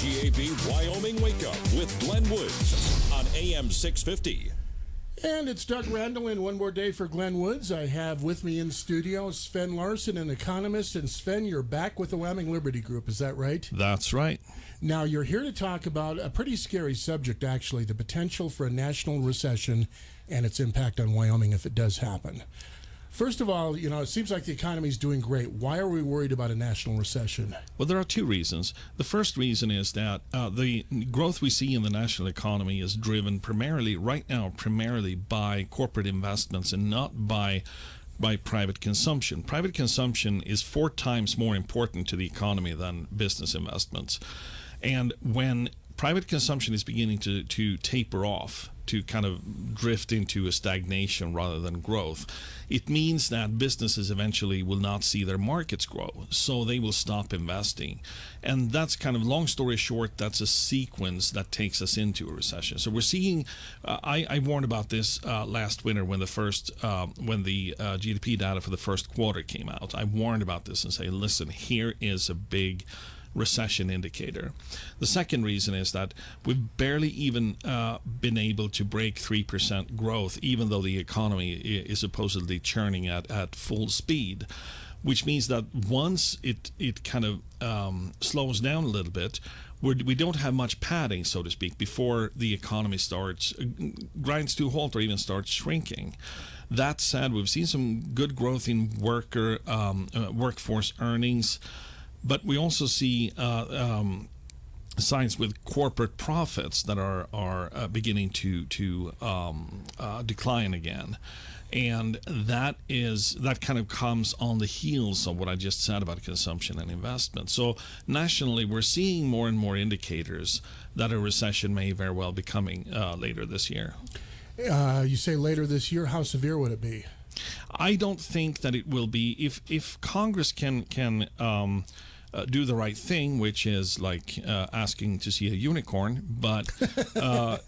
KGAB Wyoming Wake Up with Glenn Woods on AM 650. And it's Doug Randal in one more day for Glenn Woods. I have with me in studio Sven Larson, an economist. And Sven, you're back with the Wyoming Liberty Group, is that right? That's right. Now, you're here to talk about a pretty scary subject, actually, the potential for a national recession and its impact on Wyoming if it does happen. First of all, it seems like the economy's doing great. Why are we worried about a national recession? Well, there are two reasons. The first reason is that the growth we see in the national economy is driven primarily by corporate investments and not by private consumption. Private consumption is 4 times more important to the economy than business investments. And when private consumption is beginning to taper off, to kind of drift into a stagnation rather than growth, it means that businesses eventually will not see their markets grow, so they will stop investing. And that's kind of, long story short, that's a sequence that takes us into a recession. So we're seeing, I warned about this last winter when the GDP data for the first quarter came out. I warned about this and say, listen, here is a big recession indicator. The second reason is that we've barely even been able to break 3% growth, even though the economy is supposedly churning at full speed, which means that once it kind of slows down a little bit, we don't have much padding, so to speak, before the economy grinds to a halt or even starts shrinking. That said, we've seen some good growth in workforce earnings, but we also see signs with corporate profits that are beginning to decline again, and that kind of comes on the heels of what I just said about consumption and investment. So nationally, we're seeing more and more indicators that a recession may very well be coming later this year. You say later this year. How severe would it be? I don't think that it will be. If Congress can do the right thing, which is like asking to see a unicorn, but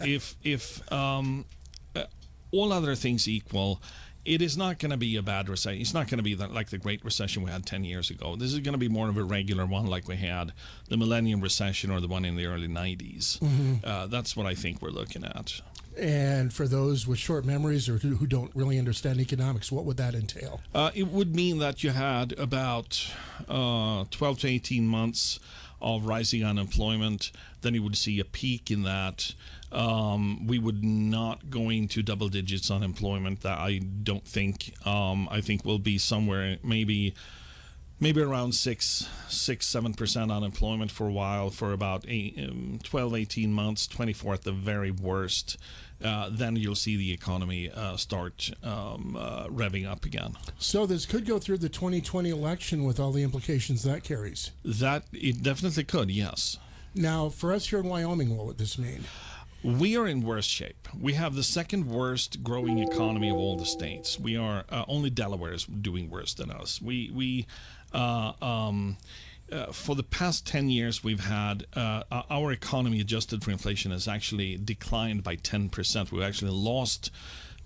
if all other things equal, it is not going to be a bad recession. It's not going to be like the Great Recession we had 10 years ago. This is going to be more of a regular one, like we had the Millennium Recession or the one in the early 90s. Mm-hmm. That's what I think we're looking at. And for those with short memories or who don't really understand economics, what would that entail? It would mean that you had about 12 to 18 months of rising unemployment. Then you would see a peak in that. We would not go into double digits unemployment. That I don't think. I think we'll be somewhere maybe around 7% unemployment for a while, for about 12, 18 months, 24 at the very worst. Then you'll see the economy start revving up again. So this could go through the 2020 election with all the implications that carries. That it definitely could, yes. Now, for us here in Wyoming, what would this mean? We are in worse shape. We have the second worst growing economy of all the states. We are only Delaware is doing worse than us. For the past 10 years, we've had our economy adjusted for inflation has actually declined by 10%. We've actually lost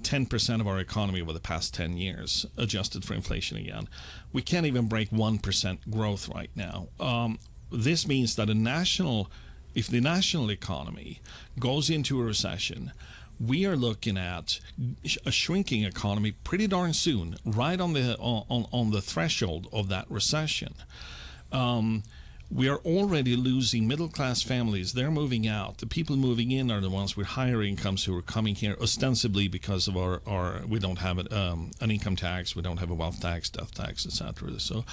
10% of our economy over the past 10 years, adjusted for inflation again. We can't even break 1% growth right now. This means that if the national economy goes into a recession, we are looking at a shrinking economy pretty darn soon, right on the threshold of that recession. We are already losing middle-class families. They're moving out. The people moving in are the ones with higher incomes who are coming here ostensibly because of our we don't have an income tax, we don't have a wealth tax, death tax, etc. So,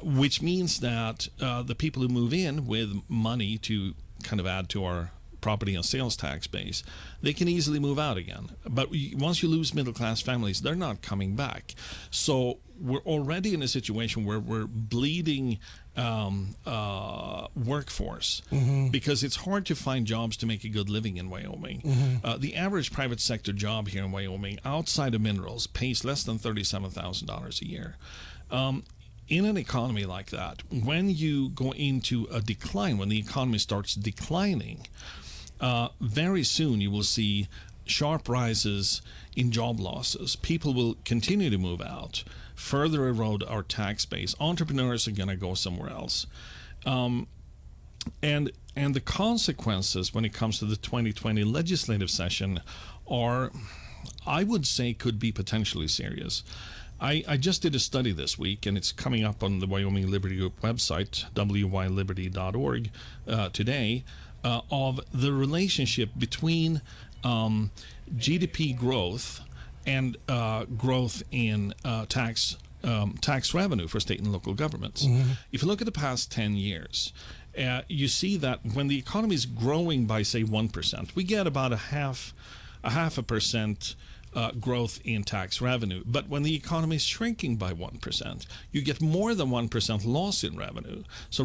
which means that the people who move in with money to kind of add to our property and sales tax base, they can easily move out again. But once you lose middle-class families, they're not coming back. So we're already in a situation where we're bleeding workforce, mm-hmm. because it's hard to find jobs to make a good living in Wyoming. Mm-hmm. The average private sector job here in Wyoming, outside of minerals, pays less than $37,000 a year. In an economy like that, when you go into a decline, when the economy starts declining, very soon you will see sharp rises in job losses. People will continue to move out, further erode our tax base. Entrepreneurs are going to go somewhere else. And the consequences when it comes to the 2020 legislative session are, I would say, could be potentially serious. I just did a study this week, and it's coming up on the Wyoming Liberty Group website, wyliberty.org, today, of the relationship between GDP growth and growth in tax revenue for state and local governments. Mm-hmm. If you look at the past 10 years, you see that when the economy is growing by, say, 1%, we get about a half a percent growth in tax revenue. But when the economy is shrinking by 1%, you get more than 1% loss in revenue. So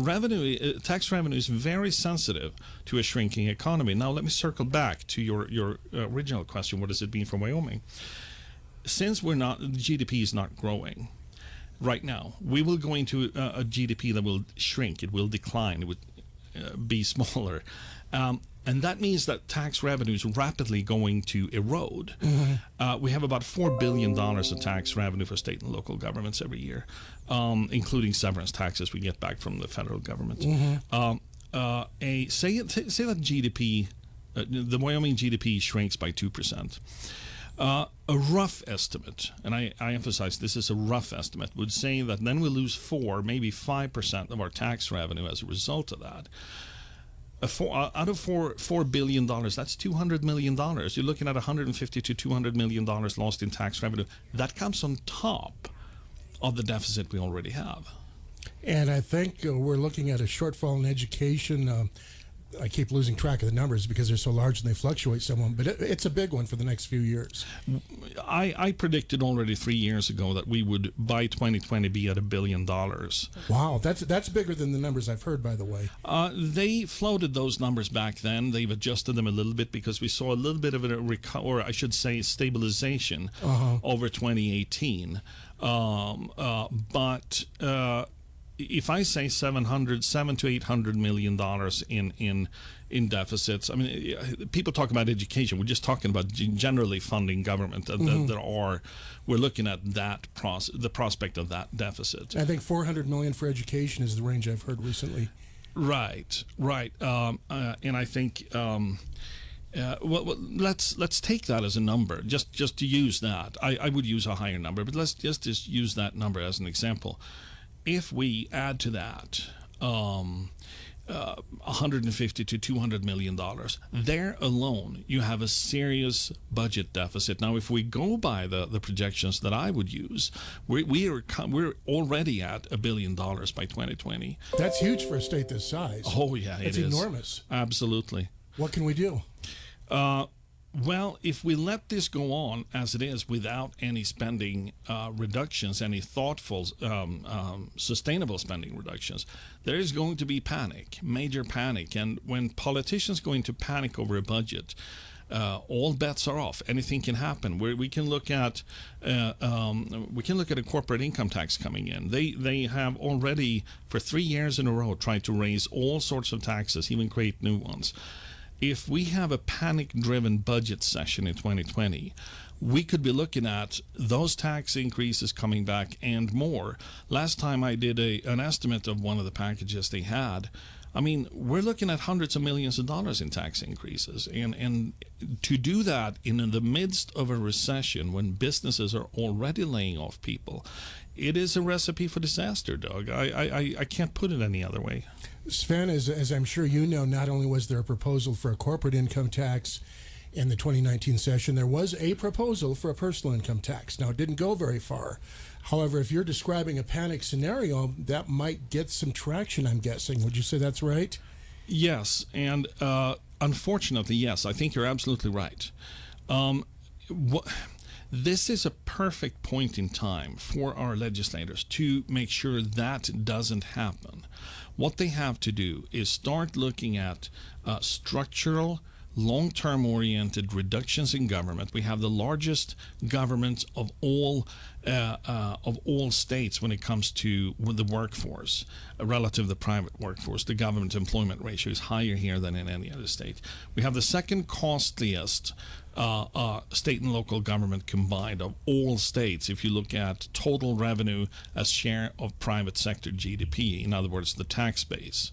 tax revenue is very sensitive to a shrinking economy. Now let me circle back to your original question. What does it mean for Wyoming? Since GDP is not growing right now, we will go into a GDP that will shrink. It will decline. It would be smaller. And that means that tax revenue is rapidly going to erode. Mm-hmm. We have about $4 billion of tax revenue for state and local governments every year, including severance taxes we get back from the federal government. Mm-hmm. Say that GDP, the Wyoming GDP shrinks by 2%. A rough estimate, and I emphasize this is a rough estimate, would say that then we lose maybe 5% of our tax revenue as a result of that. Out of $4 billion, that's $200 million. You're looking at $150 to $200 million lost in tax revenue. That comes on top of the deficit we already have. And I think we're looking at a shortfall in education. I keep losing track of the numbers because they're so large and they fluctuate somewhat, but it's a big one for the next few years. I predicted already 3 years ago that we would, by 2020, be at $1 billion. Wow, that's bigger than the numbers I've heard, by the way. They floated those numbers back then. They've adjusted them a little bit because we saw a little bit of stabilization over 2018. But if I say $700 to $800 million in deficits, I mean, people talk about education. We're just talking about generally funding government. We're looking at the prospect of that deficit. I think $400 million for education is the range I've heard recently. Right. And I think let's take that as a number. Just to use that, I would use a higher number, but let's just use that number as an example. If we add to that $150 to $200 million, there alone you have a serious budget deficit. Now, if we go by the projections that I would use, we're already at $1 billion by 2020. That's huge for a state this size. Oh yeah, it's enormous. Absolutely. What can we do? Well, if we let this go on as it is without any spending reductions, any thoughtful, sustainable spending reductions, there is going to be panic, major panic. And when politicians go into panic over a budget, all bets are off. Anything can happen. We can look at a corporate income tax coming in. They have already for 3 years in a row tried to raise all sorts of taxes, even create new ones. If we have a panic-driven budget session in 2020, we could be looking at those tax increases coming back and more. Last time I did an estimate of one of the packages they had, I mean, we're looking at hundreds of millions of dollars in tax increases. And to do that in the midst of a recession when businesses are already laying off people, it is a recipe for disaster, Doug. I can't put it any other way. Sven, as I'm sure you know, not only was there a proposal for a corporate income tax in the 2019 session, there was a proposal for a personal income tax. Now, it didn't go very far. However, if you're describing a panic scenario, that might get some traction, I'm guessing. Would you say that's right? Yes, and unfortunately, yes. I think you're absolutely right. This is a perfect point in time for our legislators to make sure that doesn't happen. What they have to do is start looking at structural, long-term oriented reductions in government. We have the largest government of all states when it comes to the workforce relative to the private workforce. The government employment ratio is higher here than in any other state. We have the second costliest state and local government combined of all states if you look at total revenue as share of private sector GDP, in other words, the tax base.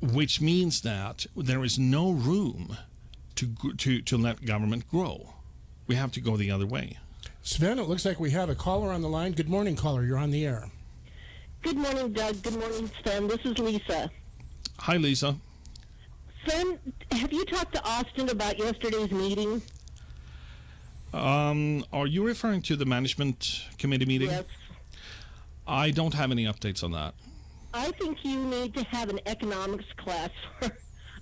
which means that there is no room to let government grow. We have to go the other way. Sven, it looks like we have a caller on the line. Good morning, caller. You're on the air. Good morning, Doug. Good morning, Sven. This is Lisa. Hi, Lisa. Sven, have you talked to Austin about yesterday's meeting? Are you referring to the management committee meeting? Yes. I don't have any updates on that. I think you need to have an economics class for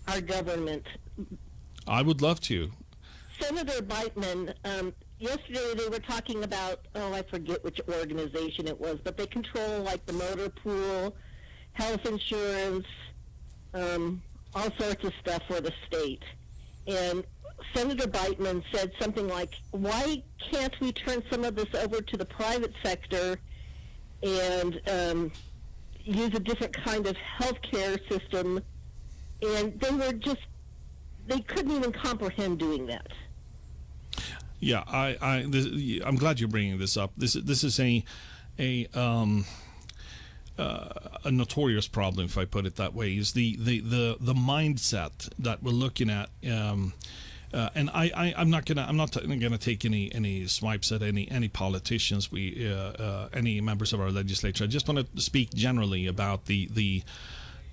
our government. I would love to. Senator Beitman, yesterday they were talking about, I forget which organization it was, but they control like the motor pool, health insurance, all sorts of stuff for the state. And Senator Beitman said something like, why can't we turn some of this over to the private sector and use a different kind of healthcare system? And they couldn't even comprehend doing that. Yeah, I'm glad you're bringing this up. This is a notorious problem, if I put it that way, is the mindset that we're looking at. And I'm not gonna take any swipes at any politicians, any members of our legislature. I just want to speak generally about the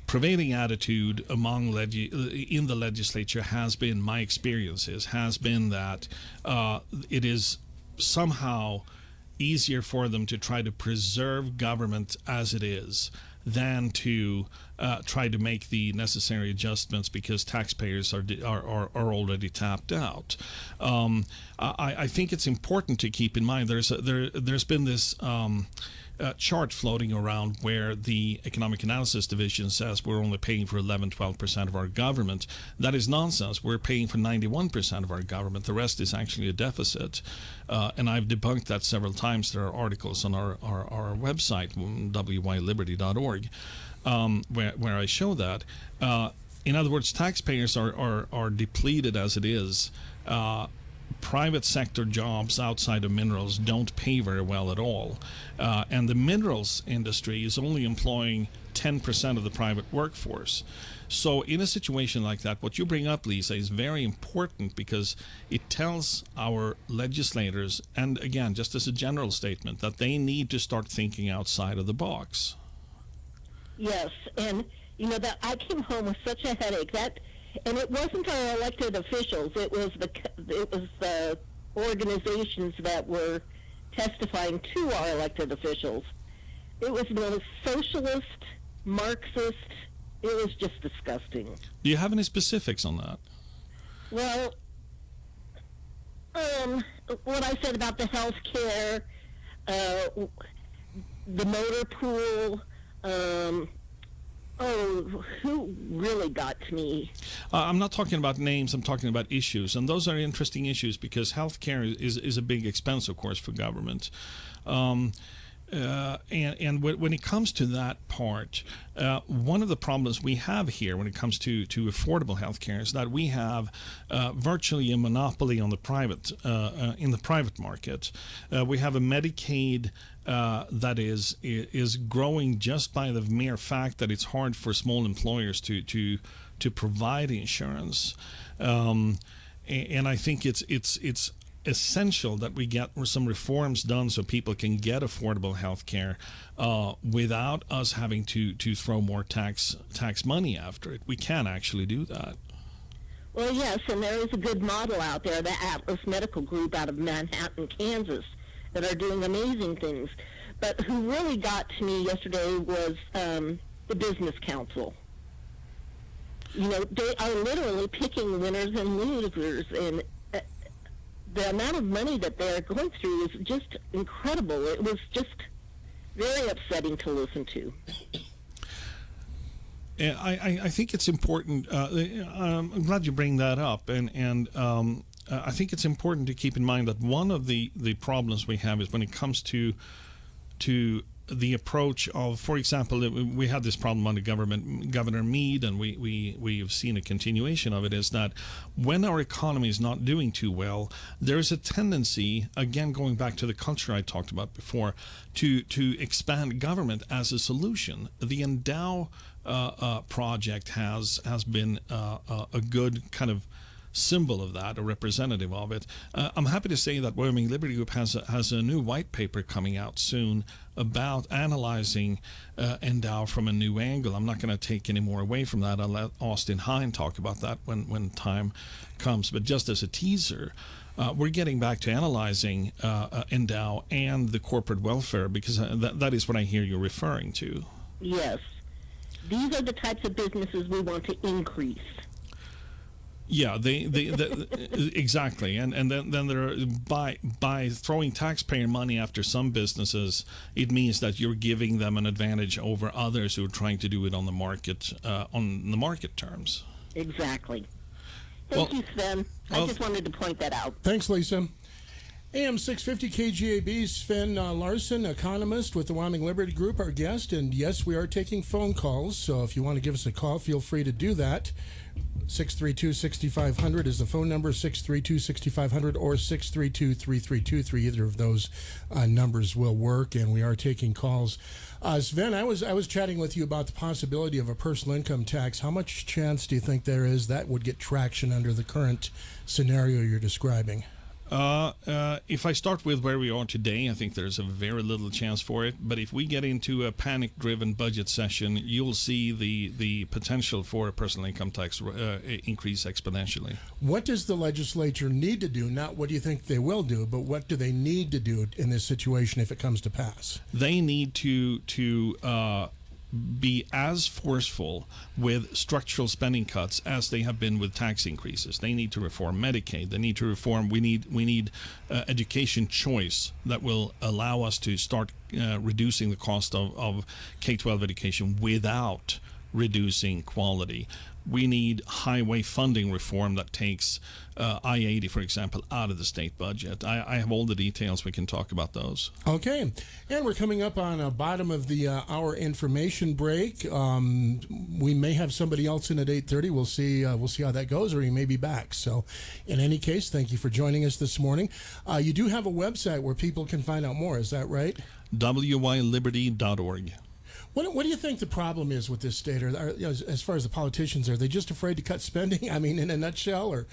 prevailing attitude in the legislature has been, my experiences has been that it is somehow easier for them to try to preserve government as it is than to try to make the necessary adjustments because taxpayers are already tapped out. I think it's important to keep in mind there's been this chart floating around where the Economic Analysis Division says we're only paying for 11-12% of our government. That is nonsense. We're paying for 91% of our government. The rest is actually a deficit. And I've debunked that several times. There are articles on our website, wyliberty.org, where I show that. In other words, taxpayers are depleted as it is. Private sector jobs outside of minerals don't pay very well at all. And the minerals industry is only employing 10% of the private workforce. So in a situation like that, what you bring up, Lisa, is very important because it tells our legislators, and again, just as a general statement, that they need to start thinking outside of the box. Yes, and that I came home with such a headache and it wasn't our elected officials. It was the organizations that were testifying to our elected officials. It was the socialist, Marxist. It was just disgusting. Do you have any specifics on that? Well, what I said about the health care, the motor pool. Who really got to me? I'm not talking about names. I'm talking about issues, and those are interesting issues because healthcare is a big expense, of course, for government. And when it comes to that part, one of the problems we have here when it comes to affordable healthcare is that we have virtually a monopoly on the private in the private market. We have a Medicaid that is growing just by the mere fact that it's hard for small employers to provide insurance, and I think it's essential that we get some reforms done so people can get affordable health care without us having to throw more tax money after it. We can actually do that. Well, yes, and there is a good model out there, the Atlas Medical Group out of Manhattan, Kansas, that are doing amazing things. But who really got to me yesterday was the Business Council. They are literally picking winners and losers, and the amount of money that they're going through is just incredible. It was just very upsetting to listen to. And I think it's important. I'm glad you bring that up, and I think it's important to keep in mind that one of the problems we have is when it comes to the approach of, for example, we had this problem under Governor Meade, and we've seen a continuation of it, is that when our economy is not doing too well, there's a tendency, again going back to the culture I talked about before, to expand government as a solution. The Endow project has been a good kind of symbol of that, a representative of it. I'm happy to say that Wyoming Liberty Group has a new white paper coming out soon about analyzing Endow from a new angle. I'm not going to take any more away from that. I'll let Austin Hine talk about that when time comes. But just as a teaser, we're getting back to analyzing Endow and the corporate welfare, because that is what I hear you're referring to. Yes. These are the types of businesses we want to increase. Yeah, they exactly, and then there are, by throwing taxpayer money after some businesses, it means that you're giving them an advantage over others who are trying to do it on the market terms. Exactly. Thank you, Sven. I just wanted to point that out. Thanks, Lisa. AM 650 KGAB's Sven Larson, economist with the Wyoming Liberty Group, our guest. And yes, we are taking phone calls, so if you want to give us a call, feel free to do that. 632-6500 is the phone number, 632-6500 or 632-3323. Either of those numbers will work, and we are taking calls. Sven, I was chatting with you about the possibility of a personal income tax. How much chance do you think there is that would get traction under the current scenario you're describing? If I start with where we are today, I think there's a very little chance for it. But if we get into a panic-driven budget session, you'll see the potential for a personal income tax increase exponentially. What does the legislature need to do? Not what do you think they will do, but what do they need to do in this situation if it comes to pass? They need to be as forceful with structural spending cuts as they have been with tax increases. They need to reform Medicaid. They need to reform. We need education choice that will allow us to start reducing the cost of K-12 education without reducing quality. We need highway funding reform that takes I-80, for example, out of the state budget. I have all the details. We can talk about those. Okay. And we're coming up on the bottom of the hour information break. We may have somebody else in at 8:30. We'll see how that goes, or he may be back. So in any case, thank you for joining us this morning. You do have a website where people can find out more. Is that right? wyliberty.org. What do you think the problem is with this state? As far as the politicians, are they just afraid to cut spending? I mean, in a nutshell, or?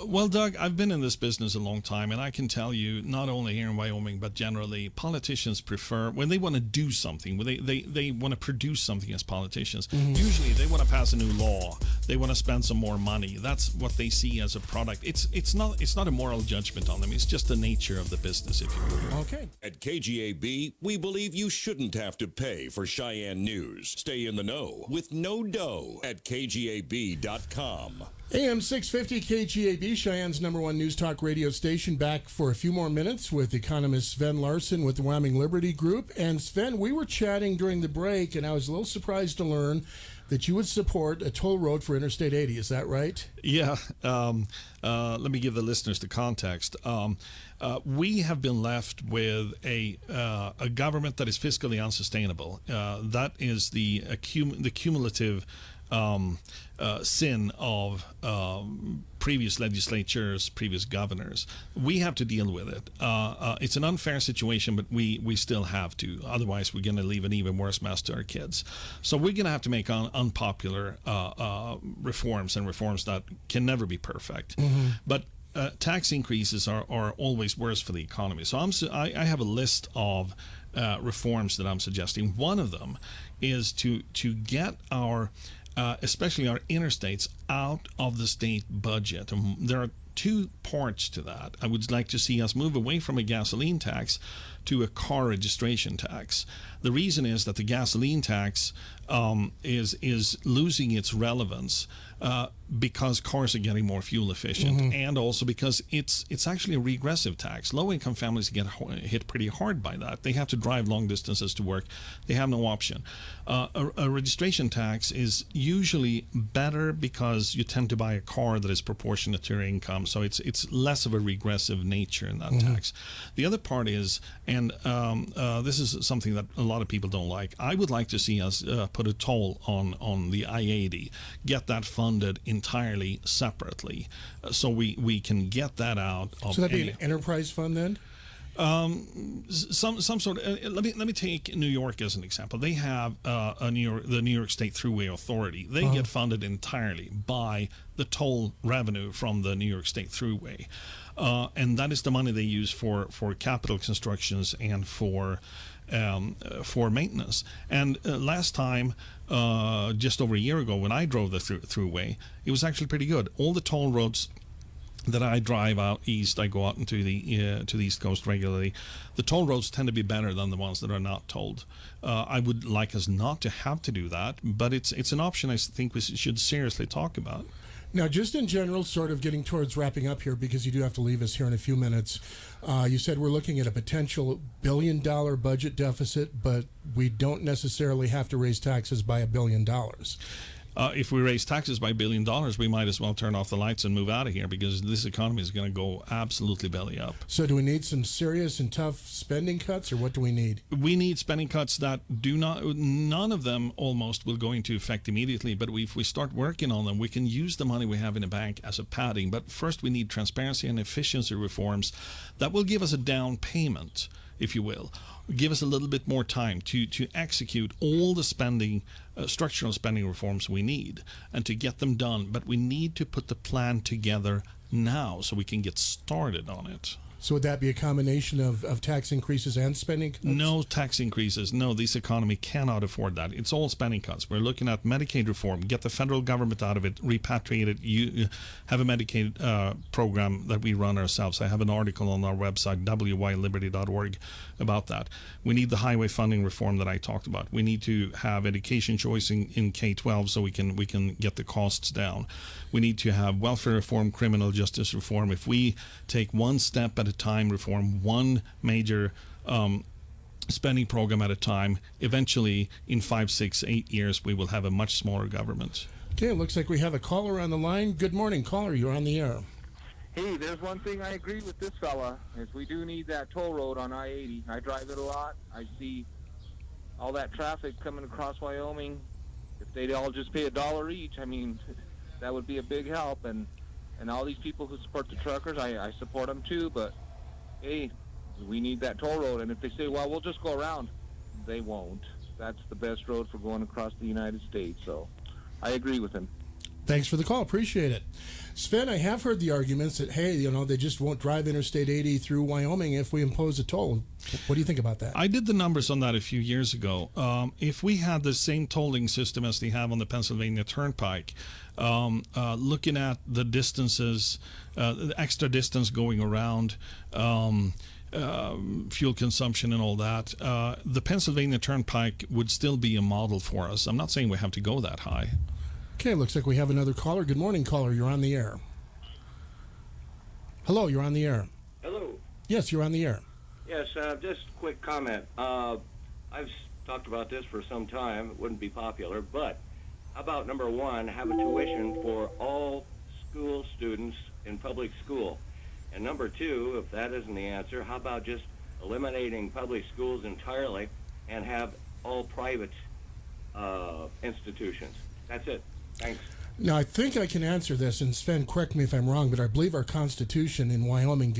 Well, Doug, I've been in this business a long time, and I can tell you, not only here in Wyoming, but generally, politicians prefer, when they want to do something, when they want to produce something as politicians, usually they want to pass a new law. They want to spend some more money. That's what they see as a product. It's not a moral judgment on them. It's just the nature of the business, if you will. Okay. At KGAB, we believe you shouldn't have to pay for Cheyenne news. Stay in the know with no dough at KGAB.com. AM 650 KGAB, Cheyenne's #1 news talk radio station, back for a few more minutes with economist Sven Larson with the Wyoming Liberty Group. And Sven, we were chatting during the break, and I was a little surprised to learn that you would support a toll road for Interstate 80. Is that right? Yeah. Let me give the listeners the context. We have been left with a government that is fiscally unsustainable. That is the cumulative sin of previous legislatures, previous governors. We have to deal with it. It's an unfair situation, but we still have to. Otherwise, we're going to leave an even worse mess to our kids. So we're going to have to make unpopular reforms, and reforms that can never be perfect. But tax increases are always worse for the economy. So I have a list of reforms that I'm suggesting. One of them is to get our especially our interstates out of the state budget. And there are two parts to that. I would like to see us move away from a gasoline tax to a car registration tax. The reason is that the gasoline tax is losing its relevance because cars are getting more fuel efficient, and also because it's actually a regressive tax. Low-income families get hit pretty hard by that. They have to drive long distances to work. They have no option. A registration tax is usually better because you tend to buy a car that is proportionate to your income, so it's less of a regressive nature in that tax. The other part is, and this is something that a lot of people don't like. I would like to see us put a toll on the I-80, get that funded entirely separately, so we can get that out of. So that'd be an enterprise fund then? Some sort of. Let me take New York as an example. They have the New York State Thruway Authority. They get funded entirely by the toll revenue from the New York State Thruway, and that is the money they use for capital constructions and for maintenance. And last time, just over a year ago, when I drove the Thruway, it was actually pretty good. All the toll roads that I drive out east, I go out into to the East Coast regularly. The toll roads tend to be better than the ones that are not tolled. I would like us not to have to do that, but it's an option I think we should seriously talk about. Now, just in general, sort of getting towards wrapping up here, because you do have to leave us here in a few minutes. You said we're looking at a potential $1 billion budget deficit, but we don't necessarily have to raise taxes by $1 billion. If we raise taxes by $1 billion, we might as well turn off the lights and move out of here, because this economy is going to go absolutely belly up. So do we need some serious and tough spending cuts, or what do we need? We need spending cuts that none of them almost will go into effect immediately, but if we start working on them, we can use the money we have in the bank as a padding. But first we need transparency and efficiency reforms that will give us a down payment, if you will. Give us a little bit more time to execute all the spending, structural spending reforms we need, and to get them done. But we need to put the plan together now so we can get started on it. So would that be a combination of tax increases and spending cuts? No tax increases. No, this economy cannot afford that. It's all spending cuts. We're looking at Medicaid reform, get the federal government out of it, repatriate it. You have a Medicaid program that we run ourselves. I have an article on our website, wyliberty.org, about that. We need the highway funding reform that I talked about. We need to have education choice in K-12 so we can get the costs down. We need to have welfare reform, criminal justice reform. If we take one step at a time, reform one major spending program at a time, eventually in 5, 6, 8 years, we will have a much smaller government. Okay, it looks like we have a caller on the line. Good morning, caller. You're on the air. Hey, there's one thing I agree with this fella, is we do need that toll road on I-80. I drive it a lot. I see all that traffic coming across Wyoming. If they'd all just pay $1 each, I mean, that would be a big help. And all these people who support the truckers, I support them too, but hey, we need that toll road. And if they say, well, we'll just go around, they won't. That's the best road for going across the United States. So I agree with him. Thanks for the call. Appreciate it. Sven, I have heard the arguments that, hey, they just won't drive Interstate 80 through Wyoming if we impose a toll. What do you think about that? I did the numbers on that a few years ago. If we had the same tolling system as they have on the Pennsylvania Turnpike, looking at the distances, the extra distance going around, fuel consumption and all that, the Pennsylvania Turnpike would still be a model for us. I'm not saying we have to go that high. Okay, looks like we have another caller. Good morning, caller. You're on the air. Hello, you're on the air. Hello. Yes, you're on the air. Yes, just a quick comment. I've talked about this for some time. It wouldn't be popular, but how about number one, have a tuition for all school students in public school? And number two, if that isn't the answer, how about just eliminating public schools entirely and have all private institutions? That's it. Thanks. Now, I think I can answer this, and Sven, correct me if I'm wrong, but I believe our Constitution in Wyoming